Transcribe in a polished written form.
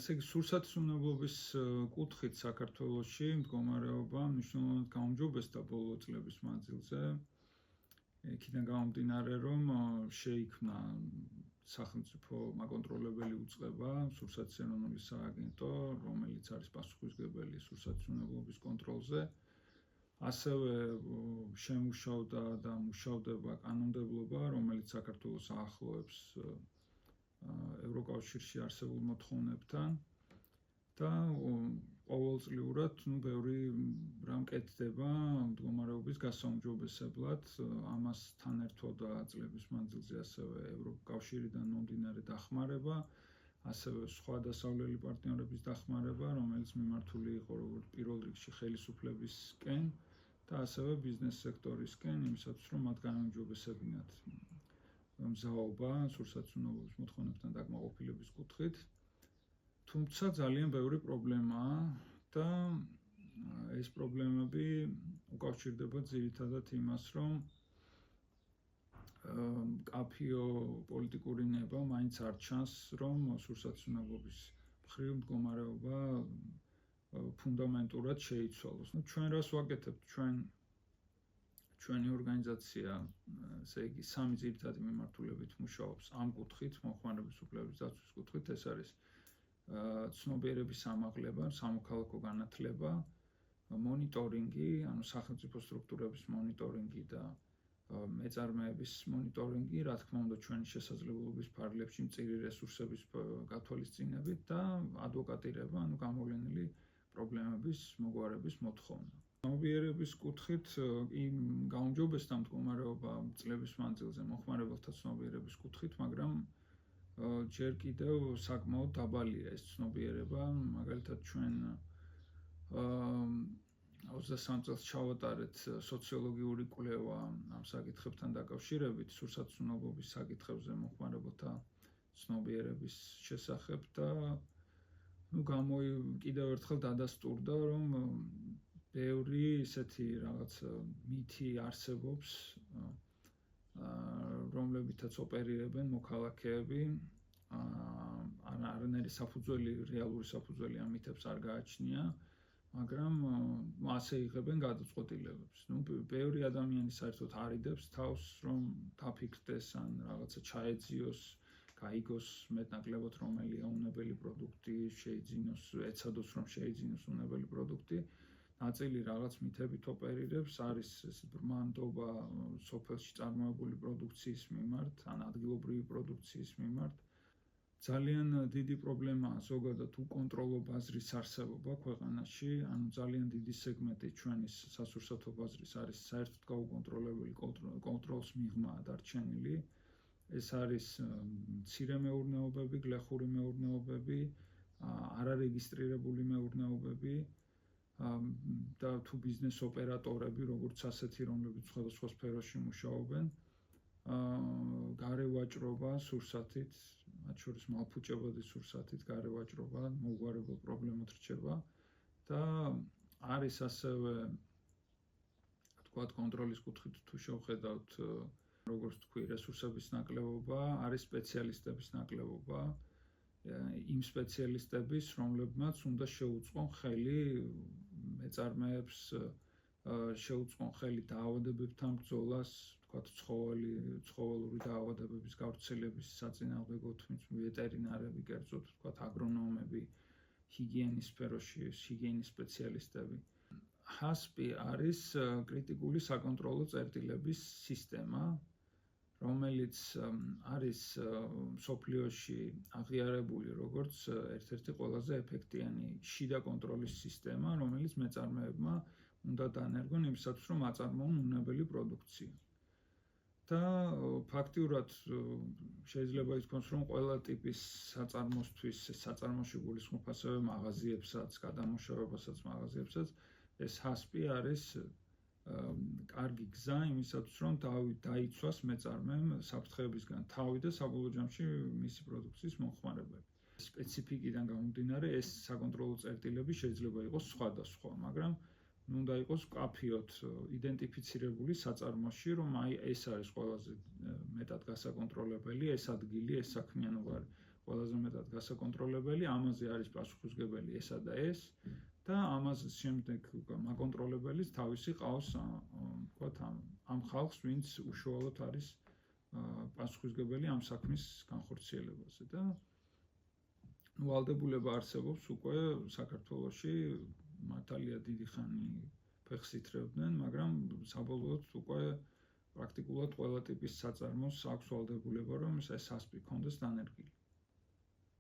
ესე იგი, სურსათმრუნებლობის კუთხით საქართველოში მდგომარეობა მნიშვნელოვნად გაუმჯობესდა ბოლო წლების მანძილზე. იქიდან გამომდინარე, რომ შეიქმნა სახელმწიფო მაკონტროლებელი უწყება, სურსათის ეროვნული სააგენტო, რომელიც არის პასუხისმგებელი სურსათმრუნებლობის კონტროლზე. ასევე შემუშავდა და მუშავდება კანონმდებლობა, რომელიც საქართველოს აახლოებს ევროკავშირში არსებულ მოთხოვნებთან და ყოველწლიურად ბევრი რამ კეთდება მდგომარეობის გასაუმჯობესებლად. ამასთან ერთვადაა წლების მანძილზე ასევე ევროკავშირიდან მომდინარე დახმარება, ასევე სხვა დასავლელი პარტნიორების დახმარება, რომელიც მიმართული იყო როგორც პირველ რიგში ხელისუფლებისკენ და ასევე ბიზნეს სექტორისკენ, იმისათვის რომ მათ განაუმჯობესებინათ მზაობა სურსათმრუნებლობის მოთხოვნებთან დაკმაყოფილების კუთხით. თუმცა ძალიან ბევრი პრობლემაა და ეს პრობლემები უკავშირდება ძირითადად იმას, რომ მკაფიო პოლიტიკური ნება მაინც არ ჩანს, რომ სურსათმრუნებლობის მხრივ მდგომარეობა ფუნდამენტურად შეიცვალოს. ჩვენ რას ვაკეთებთ? ჩვენი ორგანიზაცია, ესე იგი, სამი ძირითადი მიმართულებით მუშაობს ამ კუთხით, მომხმარების უფლებების დაცვის კუთხით. ეს არის ცნობიერების ამაღლება, სამოქალაქო განათლება, მონიტორინგი, ანუ სახელმწიფო სტრუქტურების მონიტორინგი და მეწარმეების მონიტორინგი, რა თქმა უნდა, ჩვენი შესაძლებლობის ფარგლებში მწირი რესურსების გათვალისწინებით და ადვოკატირება, ანუ გამოვლენილი პრობლემების მოგვარების მოთხოვნა. ცნობიერების კუთხით გაუმჯობესდა მდგომარეობა წლების მანძილზე მომხმარებელთა ცნობიერების კუთხით, მაგრამ ჯერ კიდევ საკმაოდ დაბალია ეს ცნობიერება. მაგალითად, ჩვენ 23 წელს ჩავატარეთ სოციოლოგიური კვლევა ამ საკითხებთან დაკავშირებით, სურსათმრუნებლობის საკითხებზე მომხმარებელთა ცნობიერების შესახებ და კიდევ ერთხელ დადასტურდა, რომ ბევრი ესეთი რაღაც მითი არსებობს, რომლებითაც ოპერირებენ მოქალაქეები, არანაირი საფუძველი, რეალური საფუძველი ამ მითებს არ გააჩნია, მაგრამ ასე იღებენ გადაწყვეტილებებს. ბევრი ადამიანი საერთოდ არიდებს თავს, რომ დაფიქრდეს ან რაღაცა ჩაეძიოს, გაიგოს მეტნაკლებად რომელია უნებელი პროდუქტი, შეიძინოს, ეცადოს რომ შეიძინოს უნებელი პროდუქტი. ნაწილი რაღაც მითებით ოპერირებს, არის ბრმანდობა სოფელში წარმოებული პროდუქციის მიმართ, ან ადგილობრივი პროდუქციის მიმართ. ძალიან დიდი პრობლემაა ზოგადად უკონტროლო ბაზრის არსებობა ქვეყანაში, ანუ ძალიან დიდი სეგმენტი ჩვენი სასურსათო ბაზრის არის საერთოდ გაუკონტროლებელი კონტროლს მიღმა დარჩენილი. ეს არის მცირე მეურნეობები, გლეხური მეურნეობები, არარეგისტრირებული მეურნეობები და თუ ბიზნეს ოპერატორები, როგორც ასეთი, რომლებიც სხვადასხვა სფეროში მუშაობენ, გარევაჭრობა სურსათით, მათ შორის მალფუჭებადი სურსათით გარევაჭრობა მოუგვარებელ პრობლემად რჩება და არის ასევე თქვათ კონტროლის კუთხით თუ შევხედავთ, როგორც თქვი, რესურსების ნაკლებობა, არის სპეციალისტების ნაკლებობა, იმ სპეციალისტების, რომლებმაც უნდა შეუწყონ ხელი მეწარმეებს, შეუწყონ ხელი დაავადებებთან ბრძოლას, თქვათ ცხოველური დაავადებების გავრცელების საწინააღმდეგოდ, ვეტერინარები, კერძოდ თქვათ აგრონომები, ჰიგიენის სფეროში, ჰიგიენის სპეციალისტები. HACCP არის კრიტიკული საკონტროლო წერტილების სისტემა, რომელიც არის მსოფლიოში აღიარებული როგორც ერთ-ერთი ყველაზე ეფექტიანი შიდა კონტროლის სისტემა, რომელიც მეწარმეებმა უნდა დაანერგონ იმისათვის, რომ აწარმოონ უნებელი პროდუქცია. და ფაქტიურად შეიძლება ითქვას, რომ ყველა ტიპის საწარმოსთვის, საწარმოში გულისხმობ ასევე მაღაზიებსაც, გადამუშავებასაც მაღაზიებსაც, ეს HACCP არის კარგი გზა იმისათვის, რომ დაიცვას მეწარმემ საფრთხეებისგან თავი და საბოლოო ჯამში მისი პროდუქციის მომხმარებელი. სპეციფიკიდან გამომდინარე, ეს საკონტროლო წერტილები შეიძლება იყოს სხვადასხვა, მაგრამ უნდა იყოს მკაფიოდ იდენტიფიცირებული საწარმოში, რომ ეს არის ყველაზე მეტად გასაკონტროლებელი, ეს ადგილი, ეს საქმიანობა ყველაზე მეტად გასაკონტროლებელი, ამაზე არის პასუხისმგებელი ესა და ეს და ამას შემდეგ მაკონტროლებელიც თავისი ყავს ვთქვათ ამ ხალხს, ვინც უშუალოდ არის პასუხისმგებელი ამ საქმის განხორციელებაზე და ვალდებულება არსებობს უკვე საქართველოში მართალია დიდი ხანი ფეხს ითრევდნენ, მაგრამ საბოლოოდ უკვე პრაქტიკულად ყველა ტიპის საწარმოს აქვს ვალდებულება, რომ ეს ასპი ქონდეს დანერგილი.